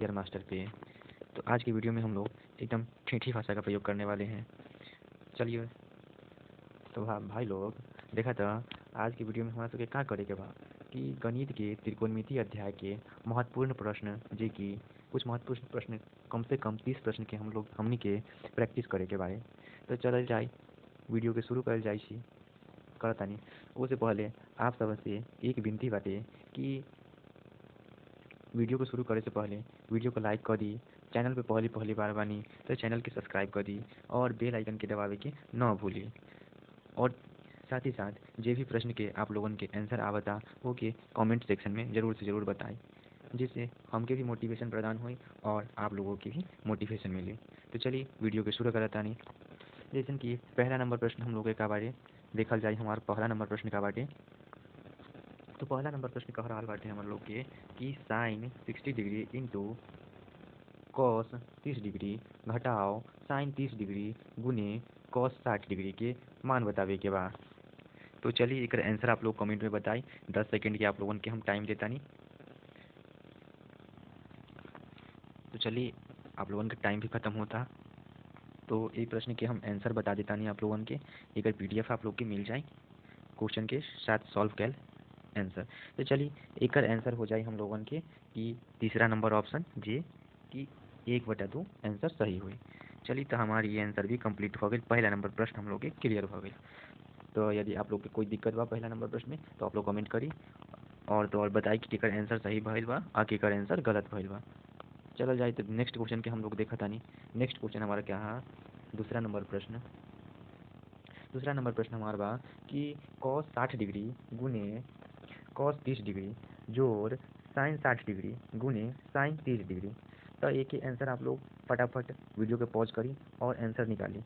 Air master पे। तो आज की वीडियो में हम लोग एकदम ठेठी भाषा का प्रयोग करने वाले हैं। चलिए तो भाई लोग देखा था आज की वीडियो में हमारा सबके क्या करे के बा कि गणित के त्रिकोणमिति अध्याय के महत्वपूर्ण प्रश्न जे कि कुछ महत्वपूर्ण प्रश्न कम से कम 30 प्रश्न के हमनी के प्रैक्टिस करे के बारे। तो चल जाए वीडियो के शुरू कर जाए करतानी। उससे पहले आप सबसे एक विनती बाटे कि वीडियो को शुरू करे से पहले वीडियो को लाइक कर दी, चैनल पे पहली बार बानी तो चैनल के सब्सक्राइब कर दी और बेल आइकन के दबावे के न भूली। और साथ ही साथ जो भी प्रश्न के आप लोगों के आंसर आवता वो के कमेंट सेक्शन में ज़रूर से ज़रूर बताएं, जिससे हमके भी मोटिवेशन प्रदान हो और आप लोगों की भी मोटिवेशन मिले। तो चलिए वीडियो के शुरू करता नहीं। जैसे कि पहला नंबर प्रश्न हम लोग का बारे देखल जाए। हमारा पहला नंबर प्रश्न का बाटे तो पहला नंबर प्रश्न कह रहा बाटे हम लोग के कि sine 60 degree into cos 30 degree घटाओ साइन 30 डिग्री गुने कॉस 60 डिग्री के मान बतावे के बाद। तो चलिए एक आंसर आप लोग कमेंट में बताएं। 10 सेकंड के आप लोगों के हम टाइम देता नहीं। तो चलिए आप लोगों का टाइम भी ख़त्म होता तो ये प्रश्न के हम आंसर बता देता नहीं आप लोगों के। एक PDF आप लोग के मिल जाए क्वेश्चन के साथ सॉल्व कैल आंसर। तो चलिए एक आंसर हो जाए हम लोगों के कि तीसरा नंबर ऑप्शन जे कि 1/2 आंसर सही हुई। चलिए तो हमारी ये आंसर भी कंप्लीट हो गई। पहला नंबर प्रश्न हम लोग के क्लियर हो गई। तो यदि आप लोग के कोई दिक्कत बा पहला नंबर प्रश्न में तो आप लोग कमेंट करी और बताई कि केकर आंसर सही भइल बा और केकर आंसर गलत भइल बा। चलो जाए तो नेक्स्ट क्वेश्चन के हम लोग देखा तानी। नेक्स्ट क्वेश्चन हमारा क्या है? दूसरा नंबर प्रश्न हमारा बा कि कॉस 60 डिग्री गुने कॉस 30 डिग्री जोड़ साइन 60 डिग्री गुने साइन 30 डिग्री। तो एक ही आंसर आप लोग फटाफट वीडियो के पॉज करी और आंसर निकाली।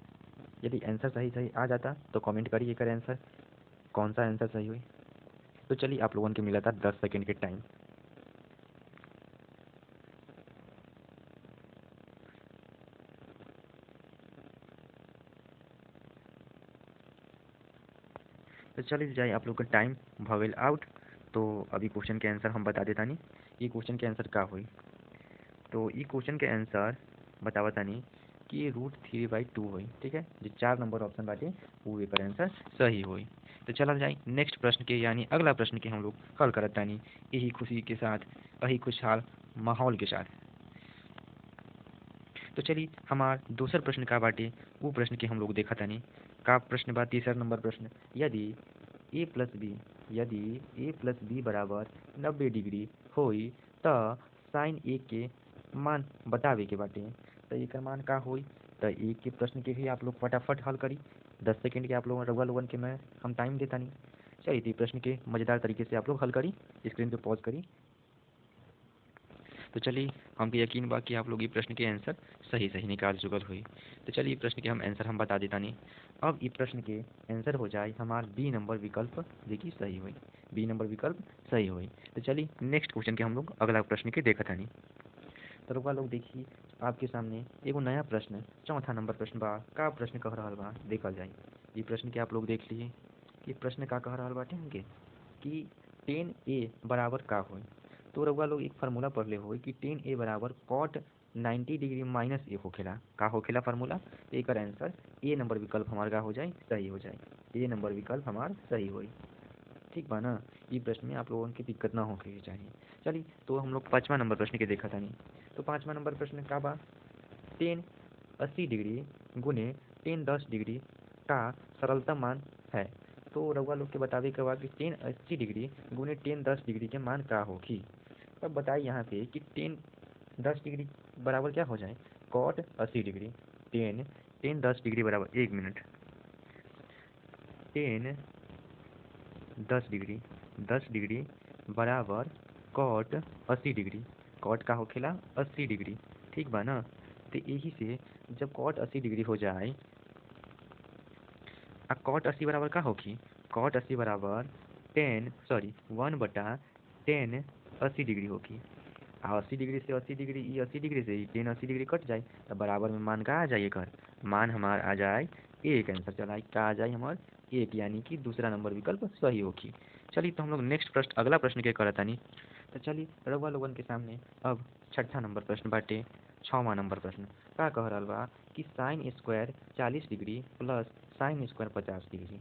यदि आंसर सही आ जाता तो कमेंट करिए एक आंसर कौन सा आंसर सही हुई। तो चलिए आप लोगों के मिला था 10 सेकंड के टाइम। तो चलिए जाए आप लोग का टाइम भवेल आउट। तो अभी क्वेश्चन के आंसर हम बता देता नहीं ये क्वेश्चन के आंसर का हुई। तो ये क्वेश्चन के आंसर बतावता नहीं कि √3/2 हुई। ठीक है, जो 4 नंबर ऑप्शन बाटे वो एक आंसर सही हुई। तो चला जाए नेक्स्ट प्रश्न के यानी अगला प्रश्न के हम लोग हल करता नहीं यही खुशी के साथ यही खुशहाल माहौल के साथ। तो चलिए हमार दूसर प्रश्न का बाटे वो प्रश्न के हम लोग देखा था नहीं का प्रश्न बा तीसरा नंबर प्रश्न। यदि ए प्लस बी बराबर 90 डिग्री होई तो साइन ए के मान बतावे के बाटे। तो एक मान का होई तो एक के प्रश्न के भी आप लोग फटाफट हल करी। 10 सेकंड के आप लोग रउआ लोगन के मैं हम टाइम देता नहीं। चलिए तो प्रश्न के मज़ेदार तरीके से आप लोग हल करी, स्क्रीन पे पॉज करी। तो चलिए हमको यकीन बा कि आप लोग ये प्रश्न के आंसर सही निकाल चुकल हुई। तो चलिए प्रश्न के हम आंसर हम बता देता नहीं। अब ये प्रश्न के आंसर हो जाए हमार बी नंबर विकल्प देखिए सही हुई। बी नंबर विकल्प सही हुई। तो चलिए नेक्स्ट क्वेश्चन के हम लोग अगला प्रश्न के देखा था नहीं। तो रुका लोग देखिए आपके सामने एगो नया प्रश्न चौथा नंबर प्रश्न बा का प्रश्न कह रहा बा देखल जाए। ये प्रश्न के आप लोग देख लिए कि प्रश्न का कह रहा बाटे हमके कि 10A बराबर का होई। तो रउआ लोग एक फार्मूला पढ़ ले हो कि 10A बराबर कॉट 90 डिग्री माइनस ए होखेला का होखेला फार्मूला। तो एक आंसर ए नंबर विकल्प हमारा का हो जाए सही हो जाए। ए नंबर विकल्प हमार सही होई। ठीक बा ना? ये प्रश्न में आप लोगों की दिक्कत ना होके चाहिए। चलिए तो हम लोग 5वां नंबर प्रश्न के देखा था नहीं। तो 5वां नंबर प्रश्न का बा 1080 डिग्री गुने 1010 डिग्री का सरलता मान है। तो रउआ लोग के बतावे के बा कि 1080 डिग्री गुने 1010 डिग्री के मान का होगी। अब बताइए यहाँ पे कि 1010 डिग्री बराबर क्या हो जाए कॉट 80 डिग्री। 1010 डिग्री बराबर 1 मिनट 10 डिग्री बराबर कॉट 80 डिग्री। कॉट का होखेला 80 डिग्री। ठीक बा ना? तो यही से जब कॉट 80 डिग्री हो जाए कॉट 80 बराबर का होगी कॉट 80 बराबर 1/10 80 डिग्री होगी। 80 डिग्री से 80 डिग्री ये 80 डिग्री से 1080 डिग्री कट जाए तो बराबर में मान का आ जाए कर मान हमार आ जाए एक आंसर चला का आ जाए हमार एक यानी कि दूसरा नंबर विकल्प सही होगी। चलिए तो हम लोग नेक्स्ट प्रश्न अगला प्रश्न के करता नहीं। तो चलिए रउआ लोगन के सामने अब छठा नंबर प्रश्न बाटे 6वां नंबर प्रश्न का कह रहल बा कि sine square 40 degree plus sine square 50 degree.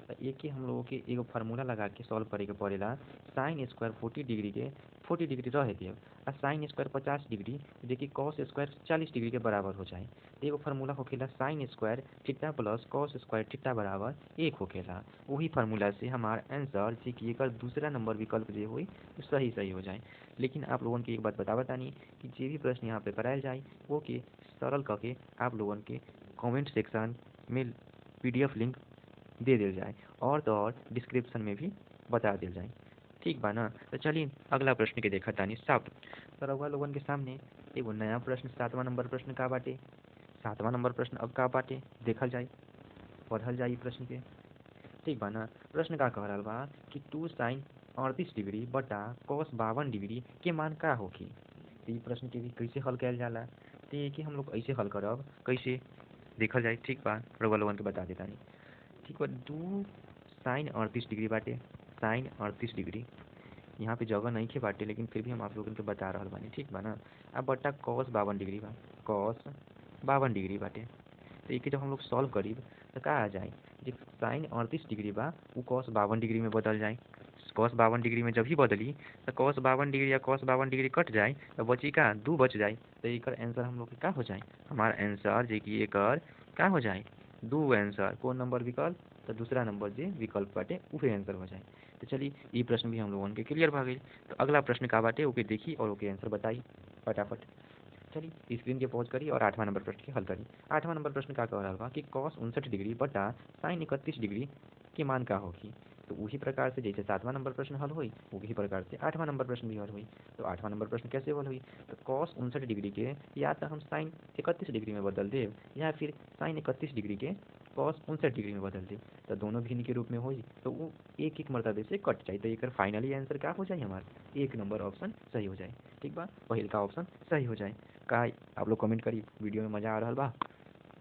तो एक ही हम लोगों के एगो फार्मूला लगा के सॉल्व करे के पड़ेला। साइन स्क्वायर 40 डिग्री के 40 डिग्री रहे के और साइन स्क्वायर 50 डिग्री देखिए कॉस स्क्वायर 40 डिग्री के बराबर हो जाए। तो एगो फार्मूला होखेला sign square theta plus cos square theta बराबर 1 होखेला। वही फार्मूला से हमार आंसर जे कि एकर दूसरा नंबर विकल्प जे होई वो सही हो जाए। लेकिन आप लोगन के एक बात बतावत तानी कि जे भी प्रश्न यहाँ पे करायल जाए वो के सरल करके आप लोगन के कमेंट सेक्शन में PDF लिंक दे दिल जाए और तो और डिस्क्रिप्शन में भी बता दिल जाए। ठीक बा ना। तो चलिए अगला प्रश्न के देखा तानी 7। तो रउआ लोगन के सामने एगो नया प्रश्न 7वां नंबर प्रश्न का बाटे। 7वां नंबर प्रश्न अब का बाटे देखल जाए, पढ़ल जाए प्रश्न के। ठीक बा ना। प्रश्न का कह रहल बा कि 2 साइन 38 डिग्री बटा कॉस 52 डिग्री के मान का होखी। तो ये प्रश्न के भी कैसे हल कयल जाला, तो ये कि हम लोग ऐसे हल करब कैसे देखल जाए। ठीक बा रउआ लोगन के बता देतानी। ठीक बा 2 साइन 38 डिग्री बाटे। साइन 38 डिग्री यहाँ पे जगह नहीं खे बाटे लेकिन फिर भी हम आप लोगन के बता रहल बानी। ठीक बा ना। अब बटा कॉस 52 डिग्री बा। कॉस 52 डिग्री बाटे। तो एक जब हम लोग सॉल्व करीब तो का आ जाए जो साइन 38 डिग्री बा वो कॉस 52 डिग्री में बदल जाए। कॉस 52 डिग्री में जब ही बदली तो कॉस 52 डिग्री या कॉस 52 डिग्री कट जाए तो बची का 2 बच जाए। तो एकर आंसर हम लोग के का हो जाए, हमारा आंसर जे कि एकर का हो जाए 2 आंसर। कौन नंबर विकल्प, तो दूसरा नंबर जे विकल्प बाटे उहे आंसर हो जाए। तो चलिए ये प्रश्न भी हम लोगन के क्लियर भा गई। तो अगला प्रश्न का बाटे ओके देखी और ओके आंसर बताई फटाफट। चलिए स्क्रीन के पॉज करी और 8वां नंबर प्रश्न के हल करी। 8वां नंबर प्रश्न का कह रहा बा कि कॉस 59 डिग्री बटा साइन 31 डिग्री के मान का होगी। तो उसी प्रकार से जैसे 7वां नंबर प्रश्न हल हुई उसी प्रकार से 8वां नंबर प्रश्न भी हल हुई। तो 8वां नंबर प्रश्न कैसे हल हुई, तो कॉस 59 डिग्री के या तो हम साइन 31 डिग्री में बदल देव या फिर साइन 31 डिग्री के कॉस 59 डिग्री में बदल देव। तो दोनों भिन्न के रूप में हुई तो वो एक एक मरतबे से कट जाए। तो एक फाइनली आंसर क्या हो जाए हमारा 1 नंबर ऑप्शन सही हो जाए। ठीक बा पहिल का ऑप्शन सही हो जाए। का आप लोग कमेंट करी वीडियो में मज़ा आ रहा बा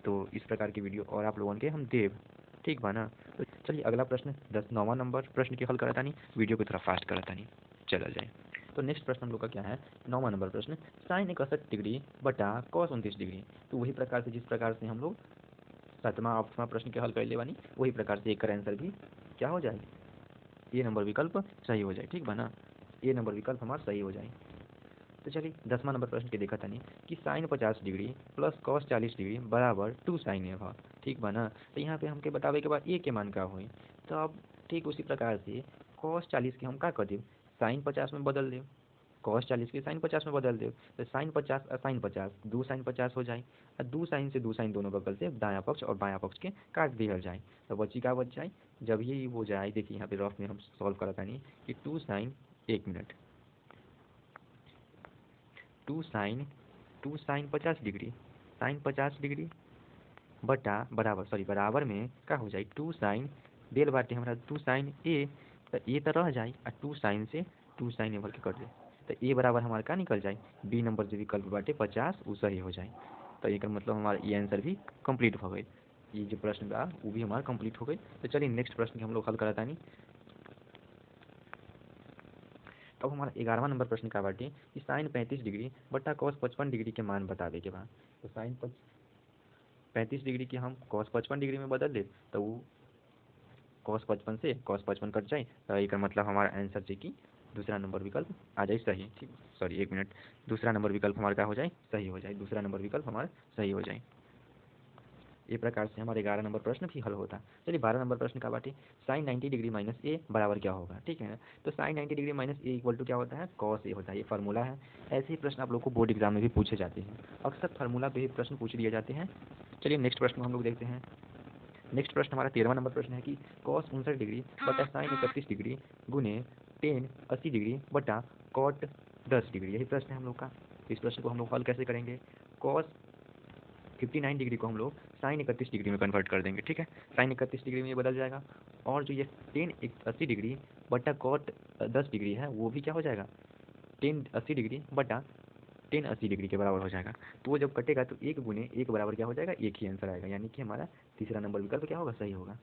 तो इस प्रकार की वीडियो और आप लोगों के हम देव। ठीक बा ना। तो चलिए अगला प्रश्न 9वां नंबर प्रश्न की हल करता नहीं, वीडियो को थोड़ा फास्ट करता नहीं चला जाए। तो नेक्स्ट प्रश्न हम लोग का क्या है 9वां नंबर प्रश्न साइन 61 डिग्री बटा कॉस 29 डिग्री। तो वही प्रकार से जिस प्रकार से हम लोग 7वां 8वां प्रश्न के हल कर ले बानी वही प्रकार से एक का आंसर भी क्या हो जाए ये नंबर विकल्प सही हो जाए। ठीक बा ना, ये नंबर विकल्प हमारा सही हो जाए। तो चलिए 10वां नंबर प्रश्न के देखा तानी कि sine 50 degree plus cos 40 degree बराबर 2 साइन ए है। ठीक बा ना। तो यहाँ पे हमके बतावे के बाद ए के मान का हुई। तो अब ठीक उसी प्रकार से कॉस 40 के हम का कर देव साइन 50 में बदल देव। कॉस 40 के साइन 50 में बदल देव तो साइन 50 और साइन 50 2 साइन 50 हो जाए और 2 साइन से 2 साइन दोनों बगल से दायां पक्ष और बायां पक्ष के काट दिया जाए। तो बची का बच जाए जब ये हो जाए देखिए यहाँ पे रफ में हम सॉल्व करता नहीं कि 2 sine 1 minute 2 sine 50 degree sine 50 degree बटा बराबर बराबर में का हो जाए 2 साइन डेल बाटे हमारा 2 साइन ए। तो ए तो रह जाए और 2 साइन से 2 साइन ए भर के कट जाए। तो ए बराबर हमारा का निकल जाए बी नंबर जो विकल्प बाटे 50 वो सही हो जाए। तो एक मतलब हमारा ये आंसर भी कंप्लीट हो गई। ये जो प्रश्न बा वो भी हमारा कंप्लीट हो गई। तो चलिए नेक्स्ट प्रश्न के हम लोग हल करता नहीं। अब हमारा 11वां नंबर प्रश्न का बाटे कि साइन 35 डिग्री बटा कॉस 55 डिग्री के मान बतावे के बाद। तो साइन 35 डिग्री के हम कॉस 55 डिग्री में बदल दे तो वो कॉस 55 से कॉस 55 कट जाए। तो एक मतलब हमारा आंसर जे कि दूसरा नंबर विकल्प आ जाए सही। ठीक 1 मिनट दूसरा नंबर विकल्प हमारा क्या हो जाए सही हो जाए। दूसरा नंबर विकल्प हमारा सही हो जाए। ये प्रकार से हमारे 11 नंबर प्रश्न भी हल होता। चलिए 12 नंबर प्रश्न का बाटे साइन 90 डिग्री माइनस ए बराबर क्या होगा। ठीक है तो sine 90 degree minus A equal to क्या होता है कॉस ए होता है। ये फार्मूला है। ऐसे ही प्रश्न आप लोग को बोर्ड एग्जाम में भी पूछे जाते हैं। अक्सर फार्मूला पे ही प्रश्न पूछ लिए जाते हैं। चलिए नेक्स्ट प्रश्न हम लोग देखते हैं। नेक्स्ट प्रश्न हमारा 13वां नंबर प्रश्न है कि कॉस 59 डिग्री बटा साइन 31 डिग्री गुने टेन 80 डिग्री बटा कॉट 10 डिग्री। यही प्रश्न है हम लोग का। इस प्रश्न को हम लोग हल कैसे करेंगे कॉस 59 डिग्री को हम लोग साइन 31 डिग्री में कन्वर्ट कर देंगे। ठीक है साइन 31 डिग्री में ये बदल जाएगा और जो ये टेन 80 डिग्री बटा कॉट 10 डिग्री है वो भी क्या हो जाएगा टेन 80 डिग्री बटा टेन 80 डिग्री के बराबर हो जाएगा। तो वो जब कटेगा तो एक गुने एक बराबर क्या हो जाएगा एक ही आंसर आएगा। यानी कि हमारा तीसरा नंबर विकल्प क्या होगा सही होगा।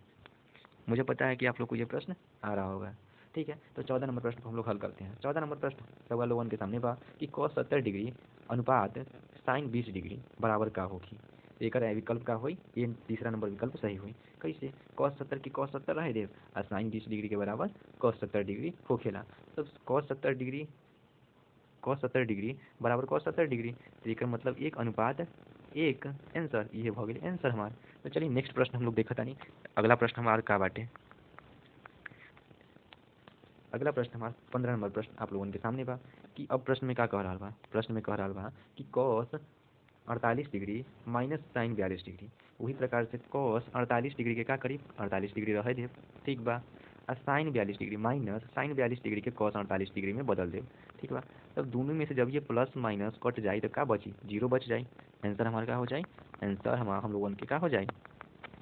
मुझे पता है कि आप लोग को ये प्रश्न आ रहा होगा। ठीक है। तो 14 नंबर प्रश्न को हम लोग हल करते हैं। 14 नंबर प्रश्न सवाल 1 के सामने बा कि cos 70 डिग्री अनुपात sin 20 डिग्री बराबर का होगी। एक विकल्प का हुई, ये तीसरा नंबर विकल्प सही हुई। कैसे? cos 70 की cos 70 रहे देव और sin 20 डिग्री के बराबर cos 70 डिग्री होखेला। तो cos 70 डिग्री बराबर cos 70 डिग्री, तो एक मतलब एक अनुपात एक आंसर, ये हो गई आंसर हमार। तो चलिए नेक्स्ट प्रश्न हम लोग देखा तानी। अगला प्रश्न हमारा का बाटे, अगला प्रश्न हमारा 15 नंबर प्रश्न आप लोगों के सामने बा कि अब प्रश्न में क्या कह रहा बा। प्रश्न में कह रहा बा कि cos 48 degree minus sine 42 degree. वही प्रकार से cos 48 डिग्री के का करीब 48 डिग्री रह दे, ठीक बा। और sine 42 degree minus sine 42 degree के cos 48 डिग्री में बदल दे, ठीक बा। तब दोनों में से जब ये प्लस माइनस कट जाए तो का बची? जीरो बच जाए। आंसर हमारा का हो जाए? आंसर हम लोगों के का हो जाए?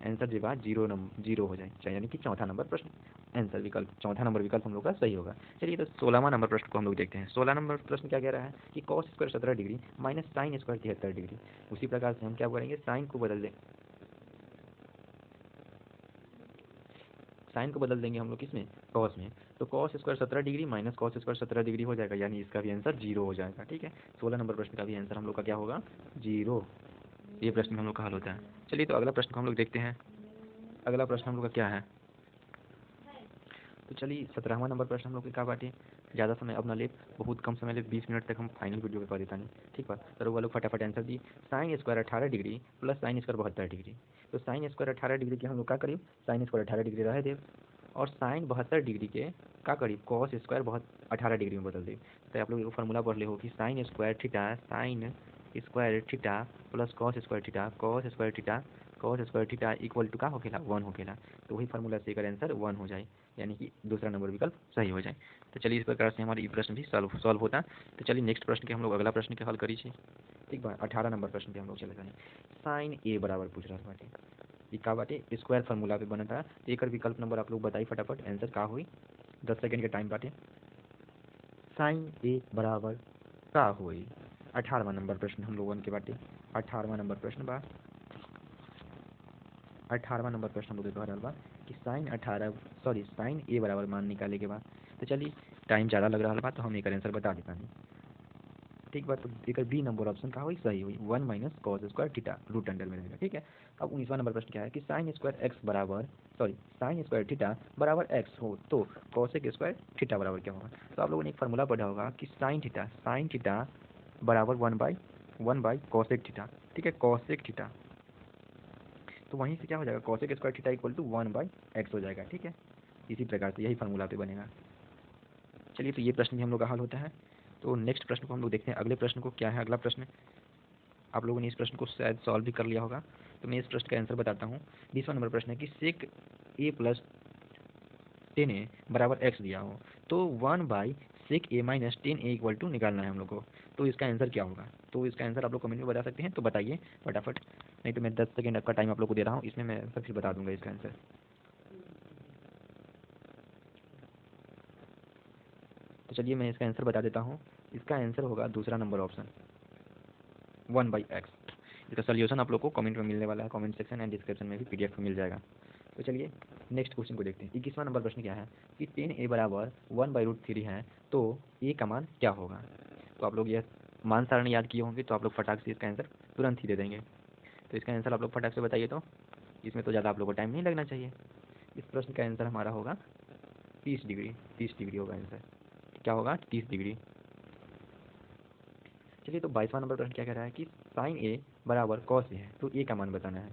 आंसर जो बात जीरो हो जाए, यानी कि चौथा नंबर प्रश्न आंसर विकल्प, चौथा नंबर विकल्प हम लोग का सही होगा। चलिए तो 16वां नंबर प्रश्न को हम लोग देखते हैं। 16 नंबर प्रश्न क्या कह रहा है कि cos square 17 degree minus sine square 73 degree. उसी प्रकार से हम क्या करेंगे, साइन को बदल देंगे हम लोग किसमें, cos में। तो cos square 17 degree minus cos square 17 degree हो जाएगा, यानी इसका भी आंसर जीरो हो जाएगा, ठीक है। 16 नंबर प्रश्न का भी आंसर हम लोग का क्या होगा? जीरो। ये प्रश्न हम लोग का हल होता है। चलिए तो अगला प्रश्न को हम लोग देखते हैं। अगला प्रश्न हम लोग का क्या है, तो चलिए 17वां नंबर प्रश्न हम लोग के का बाटे। ज़्यादा समय अब न ले, बहुत कम समय ले, 20 मिनट तक हम फाइनल वीडियो के कर देता नहीं, ठीक बा। तो वो लोग फटाफट answer the. Sine square 18 degree plus sine square 72 degree. तो साइन स्क्वायर 18 डिग्री के हम लोग का करीब साइन स्क्वायर 18 डिग्री रहे देव, और साइन 72 डिग्री के का करीब कॉस स्क्वायर 18 डिग्री में बदल दे। तो आप लोग एगो फार्मूला पढ़ ले हो कि sine square theta plus cos square theta equal to का होखेला 1 होखेला। तो वही फार्मूला से एकर आंसर 1 हो जाए, यानी कि दूसरा नंबर विकल्प सही हो जाए। तो चलिए इस प्रकार से हमारा ये प्रश्न भी सॉल्व होता। तो चलिए नेक्स्ट प्रश्न के हम लोग अगला प्रश्न के हल करी छे, ठीक बा। 18 नंबर प्रश्न पे हम लोग चले जाए। साइन ए बराबर पूछ रहा बाटे, ये का बाटे स्क्वायर फार्मूला पे बनता। एकर विकल्प नंबर आप लोग बताई फटाफट, आंसर का हुई? 10 सेकंड के टाइम बाटे। साइन ए बराबर का हुई? 18वां नंबर प्रश्न हम लोगन के बाटे। 18वां नंबर प्रश्न बा, 18वां नंबर प्रश्न हम लोग कह रहा बा कि साइन ए बराबर मान निकाले के बाद। तो चलिए टाइम ज़्यादा लग रहा बा तो हम एक आंसर बता देता नहीं, ठीक बा। तो एक बी नंबर ऑप्शन का हुई सही हुई, 1 minus cos square theta root under में रहेगा, ठीक है। अब 19वां नंबर प्रश्न क्या है कि साइन स्क्वायर थीटा बराबर एक्स हो तो कॉसेक स्क्वायर थीटा बराबर क्या होगा। तो आप लोगों ने एक फार्मूला पढ़ा होगा कि साइन थीटा बराबर 1 बाई कॉसेक थीटा, ठीक है, कॉसेक थीटा। तो वहीं से क्या हो जाएगा, cosec square theta equal to 1 by x हो जाएगा, ठीक है। इसी प्रकार से यही फार्मूला पे बनेगा। चलिए तो ये प्रश्न भी हम लोग का हल होता है। तो नेक्स्ट प्रश्न को हम लोग देखते हैं। अगले प्रश्न को क्या है, अगला प्रश्न आप लोगों ने इस प्रश्न को शायद सॉल्व भी कर लिया होगा, तो मैं इस प्रश्न का आंसर बताता हूँ। 20वां नंबर प्रश्न है कि सेक ए प्लस 10a बराबर एक्स दिया हो तो 1 by sec A minus 10a equal to निकालना है हम लोग को। तो इसका आंसर क्या होगा? तो इसका आंसर आप लोग कमेंट में बता सकते हैं, तो बताइए फटाफट, नहीं तो मैं 10 सेकेंड का टाइम आप लोग को दे रहा हूँ, इसमें मैं आंसर फिर बता दूंगा इसका आंसर। तो चलिए मैं इसका आंसर बता देता हूँ। इसका आंसर होगा दूसरा नंबर ऑप्शन, 1 बाई एक्स। इसका सोल्यूशन आप लोग को कमेंट में मिलने वाला है, कमेंट सेक्शन एंड डिस्क्रिप्शन में भी PDF में मिल जाएगा। तो चलिए नेक्स्ट क्वेश्चन को देखते हैं। 21वां नंबर प्रश्न क्या है कि 10a बराबर 1/√3 है तो a का मान क्या होगा। तो आप लोग यह मान सारणी याद किए होंगे, तो आप लोग फटाक से इसका आंसर तुरंत ही दे देंगे। तो इसका आंसर आप लोग फटाक से बताइए, तो इसमें तो ज़्यादा आप लोग को टाइम नहीं लगना चाहिए। इस प्रश्न का आंसर हमारा होगा 30 डिग्री, 30 डिग्री होगा आंसर। क्या होगा? 30 डिग्री। चलिए तो 22वां नंबर प्रश्न क्या कह रहा है कि साइन ए बराबर कॉस ए है तो ए का मान बताना है।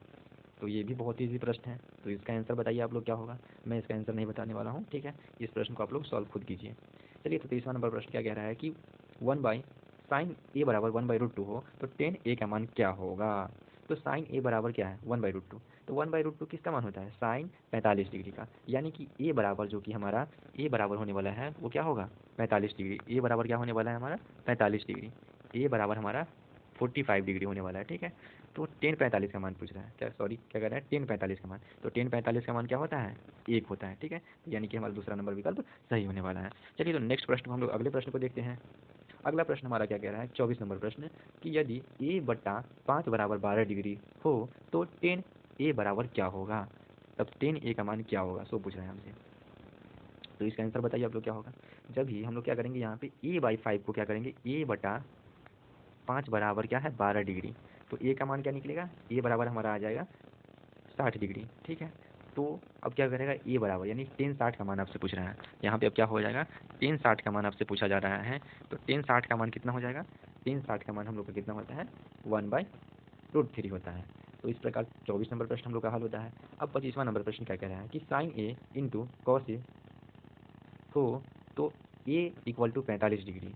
तो ये भी बहुत ईजी प्रश्न है, तो इसका आंसर बताइए आप लोग क्या होगा। मैं इसका आंसर नहीं बताने वाला हूँ, ठीक है। इस प्रश्न को आप लोग सॉल्व खुद कीजिए। चलिए तो 23वां नंबर प्रश्न क्या कह रहा है कि 1 बाई साइन ए बराबर 1/√2 हो तो 10a का मान क्या होगा। तो साइन ए बराबर क्या है? 1/√2। तो 1/√2 किसका मान होता है? साइन 45 डिग्री का, यानी कि ए बराबर जो कि हमारा ए बराबर होने वाला है वो क्या होगा? 45 डिग्री। ए बराबर क्या होने वाला है हमारा? 45 डिग्री। ए बराबर हमारा 45 डिग्री होने वाला है, ठीक है। तो 10 45 का मान पूछ रहा है, क्या सॉरी क्या कह रहा है? 10 45 का मान। तो 10 45 का मान क्या होता है? 1 होता है, ठीक है। यानी कि हमारा दूसरा नंबर विकल्प सही होने वाला है। चलिए तो नेक्स्ट प्रश्न को हम लोग अगले प्रश्न को देखते हैं। अगला प्रश्न हमारा क्या कह रहा है, 24 नंबर प्रश्न कि यदि a/5 बराबर 12 डिग्री हो तो 10a बराबर क्या होगा। तब 10a का मान क्या होगा, सो पूछ रहे हैं हमसे। तो इसका आंसर बताइए आप लोग क्या होगा। जब ही हम लोग क्या करेंगे यहाँ पे a/5 को क्या करेंगे, a/5 बराबर क्या है 12 डिग्री, तो a का मान क्या निकलेगा, a बराबर हमारा आ जाएगा 60 डिग्री। ठीक है, तो अब क्या करेगा a बराबर यानी tan 60 का मान आपसे पूछ रहा है। यहाँ पे अब क्या हो जाएगा, tan 60 का मान आपसे पूछा जा रहा है, तो tan 60 का मान कितना हो जाएगा, tan 60 का मान हम लोग का कितना होता है 1/√3 होता है। तो इस प्रकार 24 नंबर प्रश्न हम लोग का हल होता है। अब 25वां नंबर प्रश्न क्या कह रहा है कि sin a into cos a हो तो a इक्वल टू 45 डिग्री,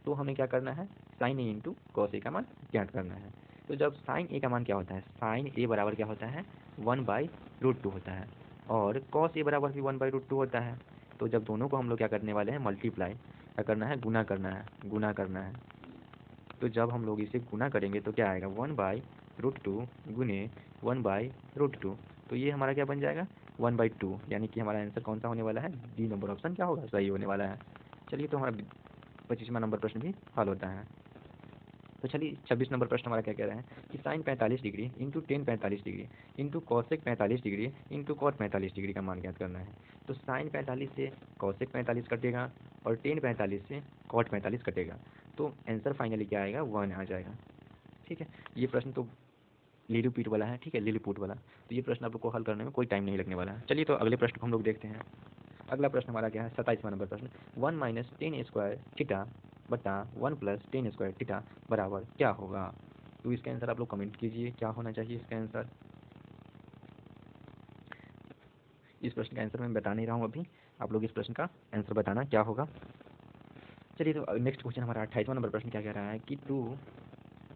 तो हमें क्या करना है sin a into cos a का मान ज्ञात करना है। तो जब sin a का मान क्या होता है, sin a बराबर क्या होता है 1/√2 होता है, और cos a बराबर भी 1/√2 होता है। तो जब दोनों को हम लोग क्या करने वाले हैं मल्टीप्लाई, क्या करना है गुना करना है। तो जब हम लोग इसे गुना करेंगे तो क्या आएगा 1/√2 गुने 1/√2, तो ये हमारा क्या बन जाएगा 1/2, यानी कि हमारा आंसर कौन सा होने वाला है, डी नंबर ऑप्शन क्या होगा सही होने वाला है। चलिए, तो हमारा 25वां नंबर प्रश्न भी हल होता है। तो चलिए 26 नंबर प्रश्न हमारा क्या कह रहा है कि sine 45 degree into tan 45 degree into cosec 45 degree into cot 45 degree का मान ज्ञात करना है। तो साइन 45 से कॉसेक 45 कटेगा और टेन 45 से कॉट 45 कटेगा, तो आंसर फाइनली क्या आएगा 1 आ जाएगा। ठीक है, ये प्रश्न तो लिलीपुट वाला है, ठीक है लिलीपुट वाला, तो ये प्रश्न आप लोग को हल करने में कोई टाइम नहीं लगने वाला है। चलिए, तो अगले प्रश्न को हम लोग देखते हैं। अगला प्रश्न हमारा क्या है 27वां नंबर प्रश्न, 1 माइनस टेन स्क्वायर थीटा बटा 1 प्लस टेन स्क्वायर थीटा बराबर क्या होगा। तो इसका आंसर आप लोग कमेंट कीजिए क्या होना चाहिए इसका आंसर। इस प्रश्न का आंसर मैं बता नहीं रहा हूँ अभी, आप लोग इस प्रश्न का आंसर बताना क्या होगा। चलिए, तो नेक्स्ट क्वेश्चन हमारा 28वां नंबर प्रश्न क्या कह रहा है कि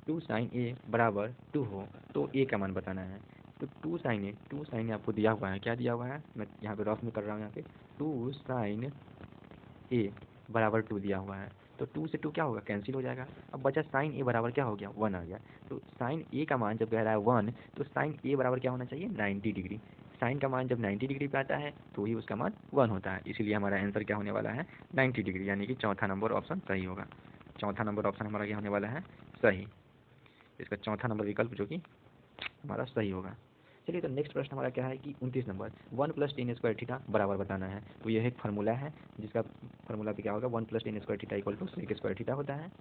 टू साइन ए बराबर 2 हो तो ए का मान बताना है। तो टू साइन ए आपको दिया हुआ है, क्या दिया हुआ है मैं यहाँ पे रफ में कर रहा हूँ, यहाँ पे 2 साइन ए बराबर 2 दिया हुआ है, तो 2 से 2 क्या होगा कैंसिल हो जाएगा। अब बचा साइन ए बराबर क्या हो गया 1 आ गया। तो साइन ए का मान जब कह रहा है 1, तो साइन ए बराबर क्या होना चाहिए 90 डिग्री। साइन का मान जब 90 डिग्री पे आता है तो ही उसका मान 1 होता है, इसीलिए हमारा आंसर क्या होने वाला है 90 डिग्री, यानी कि चौथा नंबर ऑप्शन सही होगा। चौथा नंबर ऑप्शन हमारा क्या होने वाला है सही, इसका चौथा नंबर विकल्प जो कि हमारा सही होगा। चलिए, तो नेक्स्ट प्रश्न हमारा क्या है कि 29 number 1 plus tan square theta बराबर बताना है। तो यह एक फार्मूला है जिसका फार्मूला पे क्या होगा 1 plus tan square theta equal to sec square theta होता है।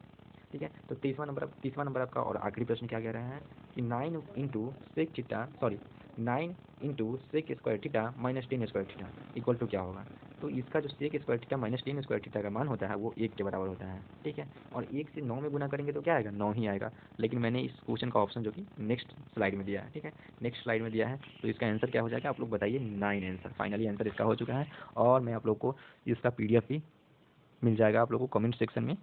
ठीक है, तो 30वां नंबर आपका और आखिरी प्रश्न क्या कह रहा है कि 9 into sec square theta minus tan square theta equal to क्या होगा। तो इसका जो sec square theta minus tan square theta का मान होता है वो 1 के बराबर होता है। ठीक है, और 1 से 9 में गुना करेंगे तो क्या आएगा 9 ही आएगा, लेकिन मैंने इस क्वेश्चन का ऑप्शन जो कि नेक्स्ट स्लाइड में दिया है, ठीक है नेक्स्ट स्लाइड में दिया है, तो इसका आंसर क्या हो जाएगा आप लोग बताइए 9 आंसर। फाइनली आंसर इसका हो चुका है, और मैं आप लोग को इसका PDF भी मिल जाएगा आप लोग को कमेंट सेक्शन में।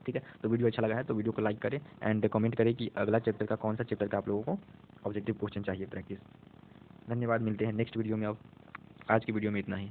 ठीक है, तो वीडियो अच्छा लगा है तो वीडियो को लाइक करें एंड कमेंट करें कि अगला चैप्टर का कौन सा चैप्टर का आप लोगों को ऑब्जेक्टिव क्वेश्चन चाहिए प्रैक्टिस। धन्यवाद, मिलते हैं नेक्स्ट वीडियो में। अब आज की वीडियो में इतना ही।